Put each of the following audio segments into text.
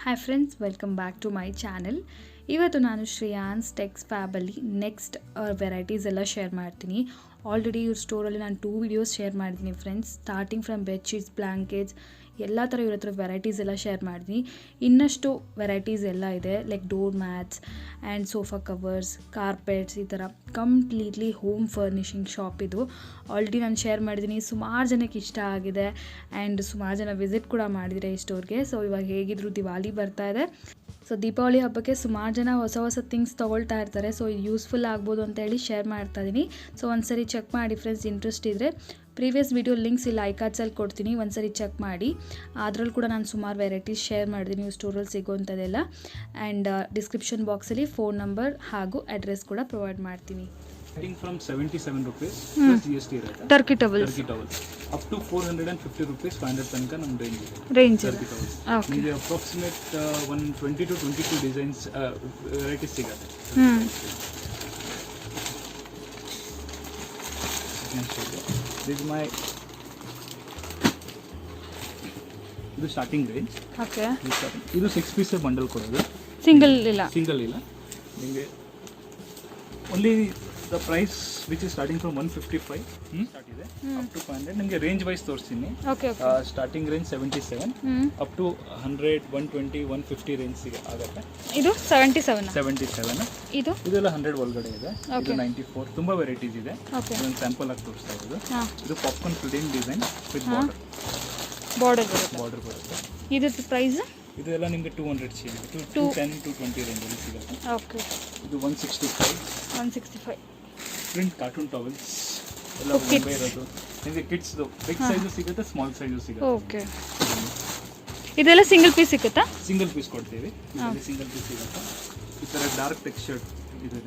Hi friends, welcome back to my channel. ಇವತ್ತು ನಾನು Shreyans Tex ಫ್ಯಾಬಲ್ಲಿ ನೆಕ್ಸ್ಟ್ ವೆರೈಟೀಸ್ ಎಲ್ಲ ಶೇರ್ ಮಾಡ್ತೀನಿ. ಆಲ್ರೆಡಿ ಇವ್ರ ಸ್ಟೋರಲ್ಲಿ ನಾನು 2 ವಿಡಿಯೋಸ್ ಶೇರ್ ಮಾಡಿದ್ದೀನಿ friends. Starting from bedsheets, blankets ಎಲ್ಲ ಥರ ಇವ್ರ ಹತ್ರ ವೆರೈಟೀಸ್ ಎಲ್ಲ ಶೇರ್ ಮಾಡಿದ್ದೀನಿ. ಇನ್ನಷ್ಟು ವೆರೈಟೀಸ್ ಎಲ್ಲ ಇದೆ, like door mats and sofa covers, carpets, ಈ ಥರ ಕಂಪ್ಲೀಟ್ಲಿ ಹೋಮ್ ಫರ್ನಿಷಿಂಗ್ ಶಾಪ್ ಇದು. ಆಲ್ರೆಡಿ ನಾನು ಶೇರ್ ಮಾಡಿದ್ದೀನಿ, ಸುಮಾರು ಜನಕ್ಕೆ ಇಷ್ಟ ಆಗಿದೆ ಆ್ಯಂಡ್ ಸುಮಾರು ಜನ ವಿಸಿಟ್ ಕೂಡ ಮಾಡಿದರೆ ಈ ಸ್ಟೋರ್ಗೆ. ಸೊ ಇವಾಗ ಹೇಗಿದ್ರು ದಿವಾಲಿ ಬರ್ತಾ ಇದೆ, ಸೊ ದೀಪಾವಳಿ ಹಬ್ಬಕ್ಕೆ ಸುಮಾರು ಜನ ಹೊಸ ಥಿಂಗ್ಸ್ ತೊಗೊಳ್ತಾ ಇರ್ತಾರೆ. ಸೊ ಇದು ಯೂಸ್ಫುಲ್ ಆಗ್ಬೋದು ಅಂತೇಳಿ ಶೇರ್ ಮಾಡ್ತಾ ಇದ್ದೀನಿ. ಸೊ ಒಂದ್ಸರಿ ಚೆಕ್ ಮಾಡಿ ಫ್ರೆಂಡ್ಸ್, ಇಂಟ್ರೆಸ್ಟ್ ಇದ್ದರೆ ಪ್ರೀವಿಯಸ್ ವಿಡಿಯೋ ಲಿಂಕ್ಸ್ ಇಲ್ಲಿ ಐಕಾರ್ಡ್ಸಲ್ಲಿ ಕೊಡ್ತೀನಿ, ಒಂದ್ಸರಿ ಚೆಕ್ ಮಾಡಿ. ಅದರಲ್ಲಿ ಕೂಡ ನಾನು ಸುಮಾರು ವೆರೈಟೀಸ್ ಶೇರ್ ಮಾಡಿದ್ದೀನಿ ನೀವು ಸ್ಟೋರಲ್ಲಿ ಸಿಗೋವಂಥದ್ದೆಲ್ಲ. ಆ್ಯಂಡ್ ಡಿಸ್ಕ್ರಿಪ್ಷನ್ ಬಾಕ್ಸಲ್ಲಿ ಫೋನ್ ನಂಬರ್ ಹಾಗೂ ಅಡ್ರೆಸ್ ಕೂಡ ಪ್ರೊವೈಡ್ ಮಾಡ್ತೀನಿ. Starting from 77 rupees plus GST ಇರುತ್ತೆ. Turkey towels up to 450 rupees 500 ತನಕ ನಮ್ಮ ರೇಂಜ್ ಟರ್ಕಿ ಟವಲ್ಸ್. ನಿಮಗೆ ಅಪ್ರಾಕ್ಸಿಮೇಟ್ 120 to 22 ಡಿಸೈನ್ಸ್ ವೆರೈಟೀಸ್ ಸಿಗುತ್ತೆ. This is my ಇದು ಸ್ಟಾರ್ಟಿಂಗ್ ರೇಂಜ್. ಓಕೆ, ಇದು 6 ಪೀಸ್ ಬಂಡಲ್ ಕೊಡೋದು, ಸಿಂಗಲ್ ಇಲ್ಲ. ನಿಮಗೆ only the price which is starting from 155 start ಇದೆ ಅಪ್ ಟು 500. ನಿಮಗೆ ರೇಂಜ್ ವೈಸ್ ತೋರಿಸ್ತೀನಿ. Starting range 77 up to 100, 120, 150 range ಆಗುತ್ತೆ. ಇದು 77 ಇದೆಲ್ಲ 100 ಒಳಗಡೆ ಇದೆ. ಇದು 94. ತುಂಬಾ ವೆರೈಟೀಸ್ ಇದೆ. ಇದೊಂದು ಸ್ಯಾಂಪಲ್ ಆಗಿ ತೋರಿಸ್ತಾ ಇರೋದು. ಇದು popcorn filling design with border ಬರುತ್ತೆ. ಇದ್ರ ಪ್ರೈಸ್ ಇದೆಲ್ಲ ನಿಮಗೆ 200 ಸಿಗುತ್ತೆ, 210 to 220 ರೇಂಜ್ ಅಲ್ಲಿ ಸಿಗುತ್ತೆ. ಓಕೆ, ಇದು 165 ಪ್ರಿಂಟ್ ಕಾರ್ಟೂನ್ ಟವಲ್ಸ್ ಎಲ್ಲ ಮುಂಬೈ ಇರೋದು. ನಿಮಗೆ ಕಿಡ್ಸ್ ಬಿಗ್ ಸೈಜ್ ಸಿಗುತ್ತೆ, ಸ್ಮಾಲ್ ಸೈಜ್ ಸಿಗುತ್ತೆ. ಓಕೆ, ಇದೆಲ್ಲ ಸಿಂಗಲ್ ಪೀಸ್ ಸಿಗುತ್ತಾ? ಸಿಂಗಲ್ ಪೀಸ್ ಕೊಡ್ತೀವಿ. ಇದರಲ್ಲಿ ಸಿಂಗಲ್ ಪೀಸ್ ಸಿಗುತ್ತೆ. ಈ ಥರ ಡಾರ್ಕ್ ಟೆಕ್ಸ್ಚರ್ಡ್ ಇದೆ,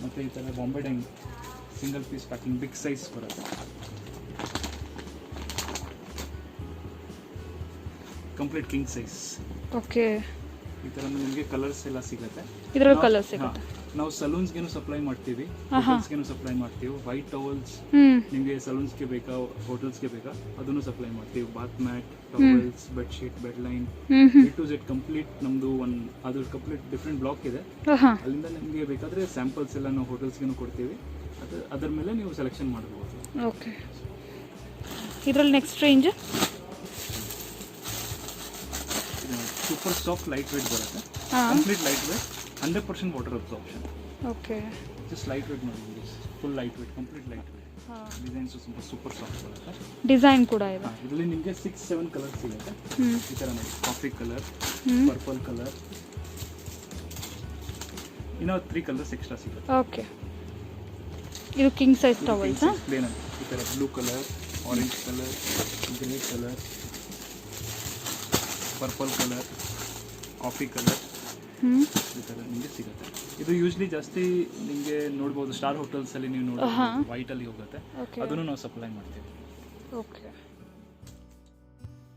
ಮತ್ತು ಈ ಥರ Bombay Dyeing single piece packing big size ಬರುತ್ತೆ. Complete king size. ಓಕೆ, ಈ ಥರ ನಿಮಗೆ ಕಲರ್ಸ್ ಎಲ್ಲ ಸಿಗುತ್ತೆ. ಇದರಲ್ಲಿ ಕಲರ್ ಸಿಗುತ್ತೆ. ನಾವು ಸಲೂನ್ಸ್ಗೇನು ಸಪ್ಲೈ ಮಾಡ್ತೀವಿ, ಹೋಟೆಲ್ಸ್ಗೇನು ಸಪ್ಲೈ ಮಾಡ್ತೀವಿ. ವೈಟ್ ಟವಲ್ಸ್ ನಿಮಗೆ ಸಲೂನ್ಸ್ಗೆ ಬೇಕಾ, ಹೋಟೆಲ್ಸ್ಗೆ ಬೇಕಾ, ಅದನ್ನು ಸಪ್ಲೈ ಮಾಡ್ತೀವಿ. Bath mat, towels, bedsheet, bed line, A to Z complete ನಮ್ಮದು ಅದು ಕಂಪ್ಲೀಟ್ ಡಿಫ್ರೆಂಟ್ ಬ್ಲಾಕ್ ಇದೆ. ಅಲ್ಲಿಂದ ನಿಮಗೆ ಬೇಕಾದರೆ ಸ್ಯಾಂಪಲ್ಸ್ ಎಲ್ಲ ನಾವು ಹೋಟೆಲ್ಸ್ಗೇನು ಕೊಡ್ತೀವಿ. ಅದರ ಮೇಲೆ ನೀವು ಸೆಲೆಕ್ಷನ್ ಮಾಡ್ಬೋದು. ಓಕೆ, ಇದರಲ್ಲಿ next range super soft light weight ಬರುತ್ತೆ. Complete light weight, 100% water absorption. Okay, just light weight ನೋಡಿ, full light weight, complete light weight. Designs super soft ಬರುತ್ತೆ. ಡಿಸೈನ್ ಕೂಡ ಇದೆ. ಇದರಲ್ಲಿ ನಿಮಗೆ 6-7 ಕಲರ್ ಸಿಗುತ್ತೆ. ಈ ಥರ ನೋಡಿ, ಕಾಫಿ ಕಲರ್, ಪರ್ಪಲ್ ಕಲರ್, ಇನ್ನೂ 3 ಕಲರ್ಸ್ ಎಕ್ಸ್ಟ್ರಾ ಸಿಗುತ್ತೆ. ಓಕೆ, ಇದು ಕಿಂಗ್ ಸೈಜ್ ಟವಲ್ಸ್. ಪ್ಲೇನ್ ಈ ಥರ blue colour, orange colour, grey colour, purple colour, coffee colour, ಈ ಥರ ನಿಮಗೆ ಸಿಗುತ್ತೆ. ಇದು ಯೂಶ್ವಲಿ ಜಾಸ್ತಿ ನಿಮಗೆ ನೋಡ್ಬೋದು ಸ್ಟಾರ್ ಹೋಟೆಲ್ಸಲ್ಲಿ ನೀವು ನೋಡ್ಬೋದು, ವೈಟಲ್ಲಿ ಹೋಗುತ್ತೆ. ಅದನ್ನು ನಾವು ಸಪ್ಲೈ ಮಾಡ್ತೀವಿ. ಓಕೆ,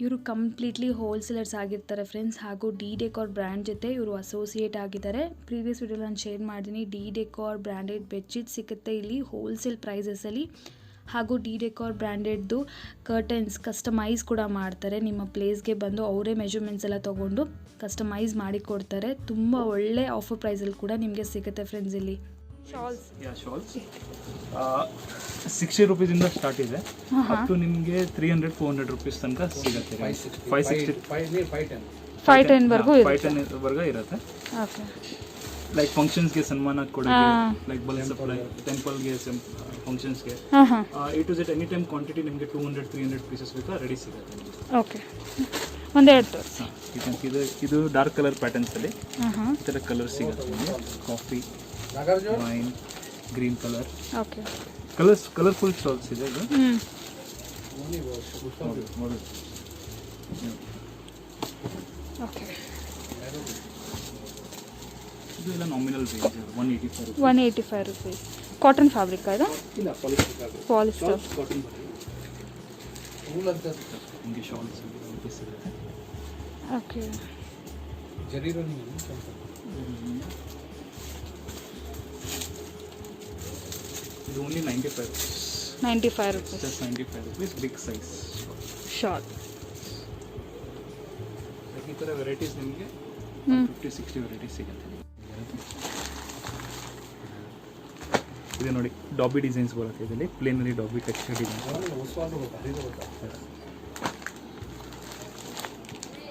ಇವರು ಕಂಪ್ಲೀಟ್ಲಿ ಹೋಲ್ಸೇಲರ್ಸ್ ಆಗಿರ್ತಾರೆ ಫ್ರೆಂಡ್ಸ್. ಹಾಗೂ ಡಿ ಡೆಕೋರ್ ಬ್ರ್ಯಾಂಡ್ ಜೊತೆ ಇವರು ಅಸೋಸಿಯೇಟ್ ಆಗಿದ್ದಾರೆ. ಪ್ರೀವಿಯಸ್ ವಿಡಿಯೋ ನಾನು ಶೇರ್ ಮಾಡಿದ್ದೀನಿ. ಡಿ ಡೆಕೋರ್ ಬ್ರ್ಯಾಂಡೆಡ್ ಬೆಡ್ಶೀಟ್ ಸಿಗುತ್ತೆ ಇಲ್ಲಿ ಹೋಲ್ಸೇಲ್ ಪ್ರೈಸಸಲ್ಲಿ. ಹಾಗೂ ಡಿ ಡೆಕೋರ್ ಬ್ರ್ಯಾಂಡೆಡ್ದು ಕರ್ಟನ್ಸ್ ಕಸ್ಟಮೈಸ್ ಕೂಡ ಮಾಡ್ತಾರೆ. ನಿಮ್ಮ ಪ್ಲೇಸ್ಗೆ ಬಂದು ಅವರೇ ಮೆಜರ್ಮೆಂಟ್ಸ್ ಎಲ್ಲ ತೊಗೊಂಡು ಕಸ್ಟಮೈಸ್ ಮಾಡಿ ಕೊಡ್ತಾರೆ. ತುಂಬ ಒಳ್ಳೆ ಆಫರ್ ಪ್ರೈಸಲ್ಲಿ ಕೂಡ ನಿಮಗೆ ಸಿಗುತ್ತೆ ಫ್ರೆಂಡ್ಸ್ ಇಲ್ಲಿ. ಶಾಲ್ಸ್ 60 ರೂಪೀಸಿಂದ ಸ್ಟಾರ್ಟ್ ಇದೆ, ಅಪ್ ಟು ನಿಮಗೆ 300-400 ರೂಪೀಸ್ ತನಕ ಸಿಗುತ್ತೆ. 510 ವರ್ಗೂ ಇರುತ್ತೆ. ಲೈಕ್ ಫಂಕ್ಷನ್ಸ್ಗೆ ಸನ್ಮಾನ ಕೊಡೋಕ್ಕೆ, ಲೈಕ್ ಬಲ್ ಸಪ್ಲೈ, ಟೆಂಪಲ್ಗೆ ಫಂಕ್ಷನ್ಸ್ಗೆ, A to Z any time quantity ನಿಮಗೆ 200-300 ಪೀಸಸ್ ಬೇಕಾ ರೆಡಿ ಸಿಗುತ್ತೆ. ಓಕೆ, ಒಂದೆರಡು ಇದು ಡಾರ್ಕ್ ಕಲರ್ ಪ್ಯಾಟರ್ನ್ಸಲ್ಲಿ ಈ ಥರ ಕಲರ್ ಸಿಗುತ್ತೆ ನಿಮಗೆ. Coffee, wine, green colour. Okay, colourful stoles ಇದೆ ಇದು. ಓಕೆ, ಇದು ಎಲ್ಲ nominal range 185 rupees. Cotton fabric ಇದು? ಇಲ್ಲ, ಪಾಲಿಸ್ಟರ್. ಕಾಟನ್ ನಿಮಗೆ ಶಾಲ್ಸ್ ಸಿಗುತ್ತೆ. ಓಕೆ, ಇದು only 95 rupees. Just 95 rupees, big size. Short. ಈ ಥರ ವೆರೈಟೀಸ್ ನಿಮಗೆ 50-60 ವೆರೈಟೀಸ್ ಸಿಗುತ್ತೆ. ಇದು ನೋಡಿ ಡಾಬಿ ಡಿಸೈನ್ಸ್ ಬರುತ್ತೆ ಇದರಲ್ಲಿ, ಪ್ಲೇನಲ್ಲಿ ಡಾಬಿ ಟೆಕ್ಸ್ಚರ್ ಡಿಸೈನ್.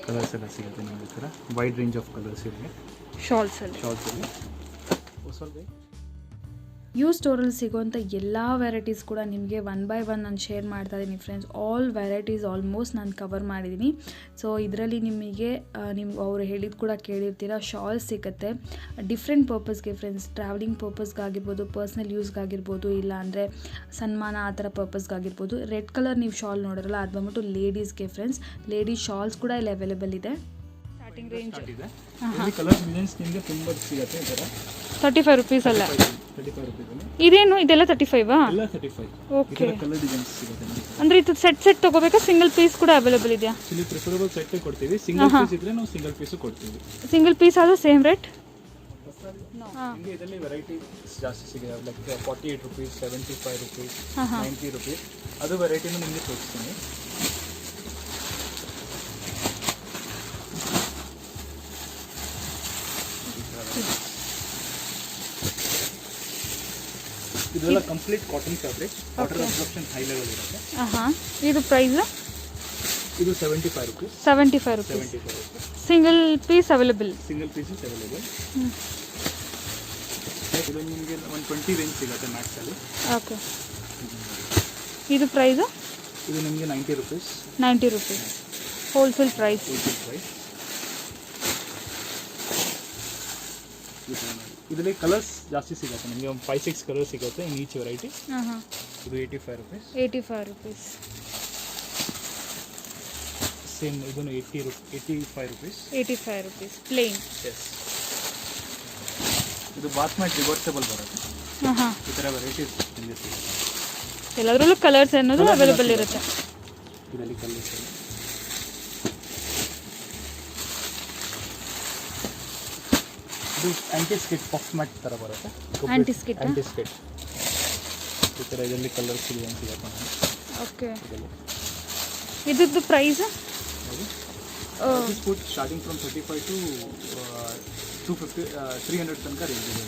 ಕಲರ್ಸ್ ಎಲ್ಲ ಸಿಗುತ್ತೆ ನಿಮಗೆ. ಈ ಥರ ವೈಡ್ ರೇಂಜ್ ಆಫ್ ಕಲರ್ಸ್ ಇರುತ್ತೆ ಶಾಲ್ಸಲ್ಲಿ. ಯು ಸ್ಟೋರಲ್ಲಿ ಸಿಗೋಂಥ ಎಲ್ಲ ವೆರೈಟೀಸ್ ಕೂಡ ನಿಮಗೆ 1 by 1 ನಾನು ಶೇರ್ ಮಾಡ್ತಾ ಇದ್ದೀನಿ ಫ್ರೆಂಡ್ಸ್. ಆಲ್ ವೆರೈಟೀಸ್ ಆಲ್ಮೋಸ್ಟ್ ನಾನು ಕವರ್ ಮಾಡಿದ್ದೀನಿ. ಸೊ ಇದರಲ್ಲಿ ನಿಮಗೆ ನಿಮ್ಗೆ ಅವರು ಹೇಳಿದ್ದು ಕೂಡ ಕೇಳಿರ್ತೀರ, ಶಾಲ್ಸ್ ಸಿಗುತ್ತೆ ಡಿಫ್ರೆಂಟ್ ಪರ್ಪಸ್ಗೆ ಫ್ರೆಂಡ್ಸ್. ಟ್ರಾವೆಲಿಂಗ್ ಪರ್ಪಸ್ಗಾಗಿರ್ಬೋದು, ಪರ್ಸ್ನಲ್ ಯೂಸ್ಗಾಗಿರ್ಬೋದು, ಇಲ್ಲ ಅಂದರೆ ಸನ್ಮಾನ ಆ ಥರ ಪರ್ಪಸ್ಗಾಗಿರ್ಬೋದು. ರೆಡ್ ಕಲರ್ ನೀವು ಶಾಲ್ ನೋಡಿರಲ್ಲ, ಅದು ಬಂದ್ಬಿಟ್ಟು ಲೇಡೀಸ್ಗೆ ಫ್ರೆಂಡ್ಸ್. ಲೇಡೀಸ್ ಶಾಲ್ಸ್ ಕೂಡ ಇಲ್ಲಿ ಅವೈಲೇಬಲ್ ಇದೆ. ಸ್ಟಾರ್ಟಿಂಗ್ ರೇಂಜ್ ಇದೆ. ಕಲರ್ ಡಿಸೈನ್ಸ್ ನಿಮಗೆ ತುಂಬ ಸಿಗುತ್ತೆ. ಈ ಥರ 35 rupees ಅಲ್ಲ, 35 rupees. ಇದೇನು ಇದೆಲ್ಲ 35 ಎಲ್ಲ 35. ಓಕೆ. ಕಲರ್ ಡಿಸೈನ್ಸ್ ಸಿಗುತ್ತೆ ನಿಮಗೆ. ಅಂದರೆ ಇದು ಸೆಟ್ ತಗೋಬೇಕಾ, ಸಿಂಗಲ್ ಪೀಸ್ ಕೂಡ ಅವೈಲೇಬಲ್ ಇದೆಯಾ? ಆಕ್ಚುಲಿ ಪ್ರಿಫರಬಲ್ ಸೆಟ್ ಕೊಡ್ತೀವಿ. ಸಿಂಗಲ್ ಪೀಸ್ ಇದ್ರೆ ನಾವು ಸಿಂಗಲ್ ಪೀಸು ಕೊಡ್ತೀವಿ. ಸಿಂಗಲ್ ಪೀಸ್ ಆದರೂ ಸೇಮ್ ರೇಟ್? ನಿಮಗೆ ಇದರಲ್ಲಿ ವೆರೈಟಿ ಜಾಸ್ತಿ ಸಿಗುತ್ತೆ. Like 48 rupees, 75 rupees, 90 rupees. ಅದು ವೆರೈಟಿನೂ ನಿಮಗೆ ತೋರಿಸ್ತೀನಿ. ಇದೆಲ್ಲ complete cotton fabric, water absorption high level ಇರುತ್ತೆ. ಇದು ಪ್ರೈಸ್ ಇದು 75 rupees. 75 rupees. Single piece available? Single pieces available. ಇದು ನಿಮಗೆ 120 ರೇಂಜ್ ಸಿಗುತ್ತೆ ಮ್ಯಾಕ್ಸಲ್ಲಿ. ಓಕೆ. ಇದು ಪ್ರೈಸ್? ಇದು ನಿಮಗೆ 90 rupees. 90 rupees wholesale price. ಇದರಲ್ಲಿ ಕಲರ್ಸ್ ಜಾಸ್ತಿ ಸಿಗುತ್ತೆ ನಿಮಗೆ. ಒಂದು 5-6 ಕಲರ್ಸ್ ಸಿಗುತ್ತೆ ಇನ್ ಈಚ್ ವೆರೈಟಿ. ಇದು 85 rupees. 85 rupees. ಸೇಮ್ ಇದನ್ನು 85 rupees. 85 rupees plane. ಎಸ್. ಇದು ಬಾತ್ ಮ್ಯಾಟ್ ರಿವರ್ಸಬಲ್ ಬರುತ್ತೆ. ಈ ಥರ ವೆರೈಟೀಸ್ ನಿಮಗೆ ಸಿಗುತ್ತೆ. ಎಲ್ಲದರಲ್ಲೂ ಕಲರ್ಸ್ ಅನ್ನೋದು ಅವೈಲೇಬಲ್ ಇರುತ್ತೆ. ಇದರಲ್ಲಿ ಕಲರ್ಸ್ ಇದೆ. ಇದು ಆಂಟಿ ಸ್ಕಿಟ್ ಪಫ್ ಮ್ಯಾಟ್ ಥರ ಬರುತ್ತೆ. Anti skid. ಈ ಥರ ಇದರಲ್ಲಿ ಕಲರ್ಸ್ ಇದೆ ಅಂತ ಸಿಗುತ್ತೆ. ಓಕೆ. ಇದ್ರದ್ದು ಪ್ರೈಸ್? ಸ್ಟಾರ್ಟಿಂಗ್ ಫ್ರಮ್ 35 to 250, 300 ತನಕ ರೇಂಜ್ ಇದೆ.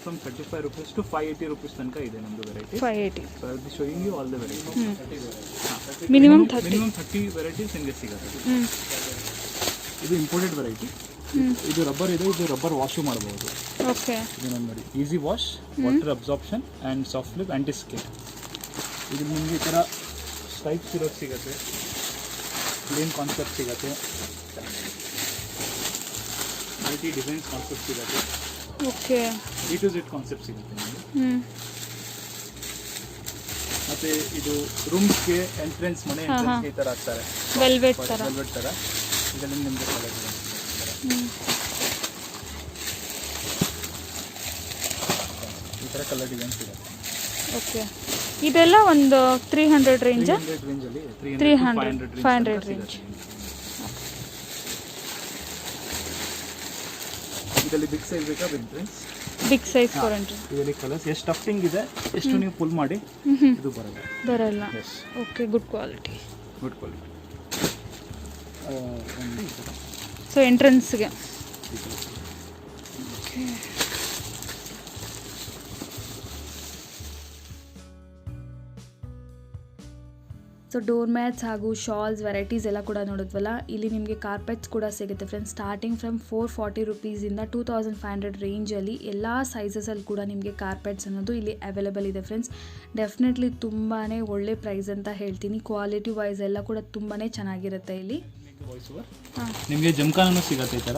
ಫ್ರಮ್ 35 rupees to 580 rupees ತನಕ ಇದೆ ನಮ್ಮದು variety. 580. So I will be showing you all the varieties. Minimum 30 varieties ನಿಮಗೆ ಸಿಗುತ್ತೆ. ಇದು ಇಂಪೋರ್ಟೆಡ್ ವೆರೈಟಿ. ಇದು ರಬ್ಬರ್ ಇದೆ. ಇದು ರಬ್ಬರ್ ವಾಶು ಮಾಡಬಹುದು. ಓಕೆ. ಇದು ನೋಡಿ easy wash, water absorption and soft lip, anti skin. ಇದು ನಿಮಗೆ ಈ ಥರ ಸ್ಟೈಪ್ಸ್ ಇರೋದು ಸಿಗುತ್ತೆ. ಪ್ಲೇನ್ ಕಾನ್ಸೆಪ್ಟ್ ಸಿಗುತ್ತೆ. ಮಲ್ಟಿ ಡಿಸೈನ್ಸ್ ಕಾನ್ಸೆಪ್ಟ್ ಸಿಗುತ್ತೆ. Okay. A to Z concept ಸಿಗುತ್ತೆ ನಿಮಗೆ. ಮತ್ತು ಇದು ರೂಮ್ಸ್ಗೆ ಎಂಟ್ರೆನ್ಸ್, ಮನೆ ಎಂಟ್ರೆನ್ಸ್ಗೆ ಈ ಥರ ಹಾಕ್ತಾರೆ. ವೆಲ್ವೆಟ್ ಥರ. ಇದರಲ್ಲಿ ನಿಮಗೆ ಕಲರ್ ಇದೆ. ಈ ಥರ ಕಲರ್ ಡಿಸೈನ್ ಸಿಗುತ್ತೆ. ಓಕೆ. ಇದೆಲ್ಲ ಒಂದು 300 ರೇಂಜ್? 300 ರೇಂಜಲ್ಲಿ 500 ರೇಂಜ್. ಇದರಲ್ಲಿ ಬಿಗ್ ಸೈಜ್ ಬೇಕಾ? Big prints. Big size 400. ಇದರಲ್ಲಿ ಕಲರ್ಸ್ ಎಷ್ಟು ಸ್ಟಫಿಂಗ್ ಇದೆ, ಎಷ್ಟು ನೀವು ಫುಲ್ ಮಾಡಿ ಇದು ಬರಲ್ಲ. ಓಕೆ. Good quality. ಸೊ ಎಂಟ್ರೆನ್ಸ್ಗೆ. ಸೊ ಡೋರ್ ಮ್ಯಾಟ್ಸ್ ಹಾಗೂ ಶಾಲ್ಸ್ ವೆರೈಟೀಸ್ ಎಲ್ಲ ಕೂಡ ನೋಡಿದ್ವಲ್ಲ. ಇಲ್ಲಿ ನಿಮಗೆ ಕಾರ್ಪೆಟ್ಸ್ ಕೂಡ ಸಿಗುತ್ತೆ ಫ್ರೆಂಡ್ಸ್. ಸ್ಟಾರ್ಟಿಂಗ್ ಫ್ರಮ್ 440 rupees-ಇಂದ 2500 ರೇಂಜಲ್ಲಿ ಎಲ್ಲ ಸೈಜಸಲ್ಲಿ ಕೂಡ ನಿಮಗೆ ಕಾರ್ಪೆಟ್ಸ್ ಅನ್ನೋದು ಇಲ್ಲಿ ಅವೈಲೇಬಲ್ ಇದೆ ಫ್ರೆಂಡ್ಸ್. ಡೆಫಿನೆಟ್ಲಿ ತುಂಬಾ ಒಳ್ಳೆ ಪ್ರೈಸ್ ಅಂತ ಹೇಳ್ತೀನಿ. ಕ್ವಾಲಿಟಿ ವೈಸ್ ಎಲ್ಲ ಕೂಡ ತುಂಬಾ ಚೆನ್ನಾಗಿರುತ್ತೆ ಇಲ್ಲಿ. ನಿಮಗೆ ಜಮ್ಖಾನೂ ಸಿಗುತ್ತೆ ಈ ಥರ.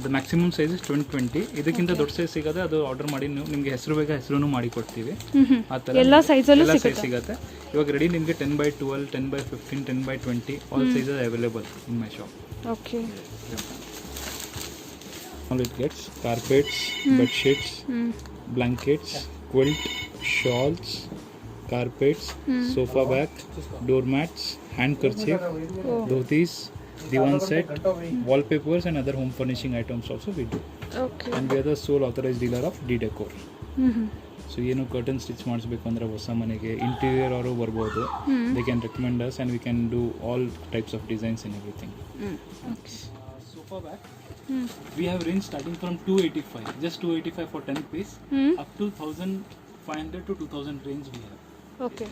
The maximum size 20. ಇದಕ್ಕಿಂತ ದೊಡ್ಡ ಸೈಜ್ ಸಿಗುತ್ತೆ. ಅದು ಆರ್ಡರ್ ಮಾಡಿ ನೀವು ನಿಮಗೆ ಹೆಸರು ಬೇಕಾ ಹೆಸರು ಮಾಡಿ ಕೊಡ್ತೀವಿ. ಆ ಥರ ಎಲ್ಲ ಸೈಜಲ್ಲೂ ಸಿಗುತ್ತೆ. ಇವಾಗ ರೆಡಿ ನಿಮಗೆ 10x12, 10x15, 10x20 all sizes available in my shop. Okay. It gets carpets, bed sheets, blankets, quilt, shawls, carpets, sofa back, doormats, handkerchief, dhotis, divan set, wallpapers and other home furnishing items also we do. Okay. And we are the sole authorized dealer of D Decor. So ಏನು curtain stitch ಮಾಡಿಸ್ಬೇಕು ಅಂದರೆ ಹೊಸ ಮನೆಗೆ interior ಅವರು ಬರ್ಬೋದು. They can recommend us and we can do all types of designs in everything. Sofa bag we have range starting from 285, just 285 for 10 piece, up to 1500 to 2000 range we have. Okay.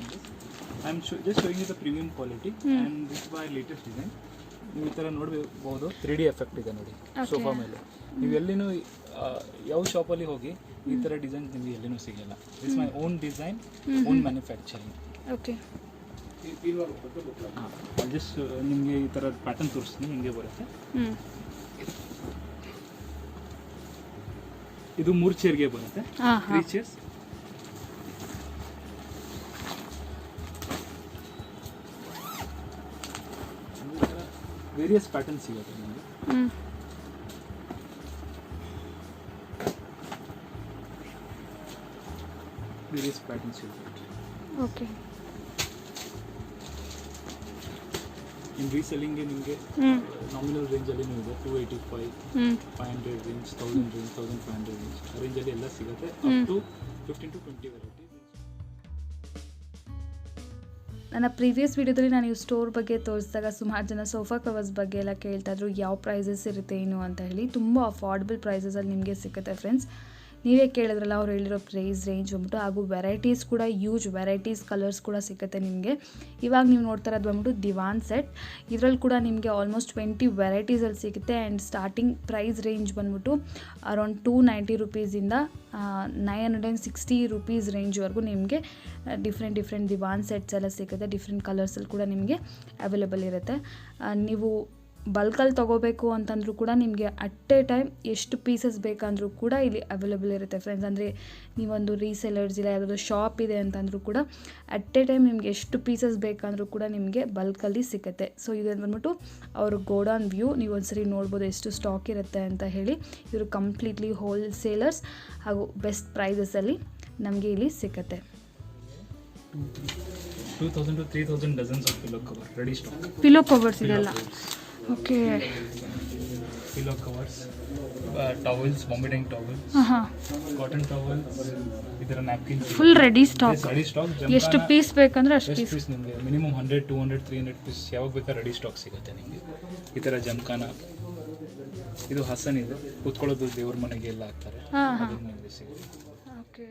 I'm just showing you the premium quality and this is my latest design. ನೀವು ಈ ಥರ ನೋಡ್ಬೋದು 3D effect ಇದೆ ನೋಡಿ sofa ಮೇಲೆ. ನೀವು ಎಲ್ಲಿನೂ ಯಾವ ಶಾಪಲ್ಲಿ ಹೋಗಿ ಈ ಥರ ಡಿಸೈನ್ ನಿಮಗೆ ಎಲ್ಲಿನೂ ಸಿಗಲ್ಲ. It's my own design, own manufacturing. Okay. Just ನಿಮಗೆ ಈ ಥರ ಪ್ಯಾಟರ್ನ್ ತೋರಿಸ್ತೀನಿ, ಹಿಂಗೆ ಬರುತ್ತೆ. ಇದು 3 ಚೇರ್ಗೆ ಬರುತ್ತೆ, 3 ಚೇರ್ಸ್. ವೇರಿಯಸ್ ಪ್ಯಾಟರ್ನ್ ಸಿಗುತ್ತೆ ನಿಮಗೆ. ವೇರಿಯಸ್ ಪ್ಯಾಟರ್ನ್ ಸಿಗುತ್ತೆ. ಓಕೆ. ಇನ್ ರೀಸೆಲ್ಲಿಂಗ್ಗೆ ನಿಮಗೆ ನಾಮಿನಲ್ ರೇಂಜಲ್ಲಿ ಇದೆ 285, 500 ರೇಂಜ್, 1000 ರೇಂಜ್, 1500 ರೇಂಜ್ ರೇಂಜಲ್ಲಿ ಎಲ್ಲ ಸಿಗುತ್ತೆ. ಅಪ್ ಟು 15 to 20 ವೆರೈಟೀಸ್. ನನ್ನ ಪ್ರೀವಿಯಸ್ ವೀಡಿಯೋದಲ್ಲಿ ನಾನು ಈ ಸ್ಟೋರ್ ಬಗ್ಗೆ ತೋರಿಸಿದಾಗ ಸುಮಾರು ಜನ ಸೋಫಾ ಕವರ್ಸ್ ಬಗ್ಗೆ ಎಲ್ಲ ಕೇಳ್ತಾ ಇದ್ರು, ಯಾವ ಪ್ರೈಸಸ್ ಇರುತ್ತೆ ಏನು ಅಂತ ಹೇಳಿ. ತುಂಬ ಅಫೋರ್ಡಬಲ್ ಪ್ರೈಸಸಲ್ಲಿ ನಿಮಗೆ ಸಿಗುತ್ತೆ ಫ್ರೆಂಡ್ಸ್. ನೀವೇ ಕೇಳಿದ್ರಲ್ಲ, ಅವ್ರು ಹೇಳಿರೋ ಪ್ರೈಸ್ ರೇಂಜ್ ಬಂದ್ಬಿಟ್ಟು, ಹಾಗೂ ವೆರೈಟೀಸ್ ಕೂಡ ಯೂಜ್ ವೆರೈಟೀಸ್ ಕಲರ್ಸ್ ಕೂಡ ಸಿಗುತ್ತೆ ನಿಮಗೆ. ಇವಾಗ ನೀವು ನೋಡ್ತಾ ಇರೋದು ಬಂದ್ಬಿಟ್ಟು ದಿವಾನ್ ಸೆಟ್. ಇದರಲ್ಲಿ ಕೂಡ ನಿಮಗೆ ಆಲ್ಮೋಸ್ಟ್ 20 ವೆರೈಟೀಸಲ್ಲಿ ಸಿಗುತ್ತೆ. ಆ್ಯಂಡ್ ಸ್ಟಾರ್ಟಿಂಗ್ ಪ್ರೈಸ್ ರೇಂಜ್ ಬಂದ್ಬಿಟ್ಟು ಅರೌಂಡ್ 290 ರುಪೀಸಿಂದ 960 ರುಪೀಸ್ ರೇಂಜ್ವರೆಗೂ ನಿಮಗೆ ಡಿಫ್ರೆಂಟ್ ದಿವಾನ್ ಸೆಟ್ಸ್ ಎಲ್ಲ ಸಿಗುತ್ತೆ. ಡಿಫ್ರೆಂಟ್ ಕಲರ್ಸಲ್ಲಿ ಕೂಡ ನಿಮಗೆ ಅವೈಲೇಬಲ್ ಇರುತ್ತೆ. ನೀವು ಬಲ್ಕಲ್ಲಿ ತೊಗೋಬೇಕು ಅಂತಂದರೂ ಕೂಡ ನಿಮಗೆ ಅಟ್ ಎ ಟೈಮ್ ಎಷ್ಟು ಪೀಸಸ್ ಬೇಕಂದ್ರೂ ಕೂಡ ಇಲ್ಲಿ ಅವೈಲೇಬಲ್ ಇರುತ್ತೆ ಫ್ರೆಂಡ್ಸ್. ಅಂದರೆ ನೀವೊಂದು ರೀಸೆಲರ್ಸ್ ಇಲ್ಲ ಯಾವುದಾದ್ರು ಶಾಪ್ ಇದೆ ಅಂತಂದರೂ ಕೂಡ ಅಟ್ ಎ ಟೈಮ್ ನಿಮಗೆ ಎಷ್ಟು ಪೀಸಸ್ ಬೇಕಂದ್ರೂ ಕೂಡ ನಿಮಗೆ ಬಲ್ಕಲ್ಲಿ ಸಿಗುತ್ತೆ. ಸೊ ಇದು ಬಂದ್ಬಿಟ್ಟು ಅವರು ಗೋಡೌನ್ ವ್ಯೂ. ನೀವು ಒಂದ್ಸರಿ ನೋಡ್ಬೋದು ಎಷ್ಟು ಸ್ಟಾಕ್ ಇರುತ್ತೆ ಅಂತ ಹೇಳಿ. ಇವರು ಕಂಪ್ಲೀಟ್ಲಿ ಹೋಲ್ಸೇಲರ್ಸ್ ಹಾಗೂ ಬೆಸ್ಟ್ ಪ್ರೈಸಸಲ್ಲಿ ನಮಗೆ ಇಲ್ಲಿ ಸಿಗುತ್ತೆ. 2000 to 3000 dozens of pillow cover ready stock. Pillow covers ಇದೆಲ್ಲ. Okay. Pillow covers, towels, Bombay towels, cotton towels, ಇದರ napkin full ready stock. Ready stock. ಎಷ್ಟು ಪೀಸ್ ಬೇಕಂದ್ರೆ ಅಷ್ಟು ಪೀಸ್ ನಿಮಗೆ ಮಿನಿಮಮ್ 100, 200, 300 ಪೀಸ್ ಯಾವಾಗ ಬೇಕಾದ್ರೆ ರೆಡಿ ಸ್ಟಾಕ್ ಸಿಗುತ್ತೆ ನಿಮಗೆ. ಈ ಥರ ಜಮ್ಖಾನ, ಇದು ಹಸನ್ ಇದೆ, ಕೂತ್ಕೊಳ್ಳೋದು ದೇವ್ರ ಮನೆಗೆ ಎಲ್ಲ ಹಾಕ್ತಾರೆ, ಅದು ನಿಮಗೆ ಸಿಗುತ್ತೆ. ಓಕೆ.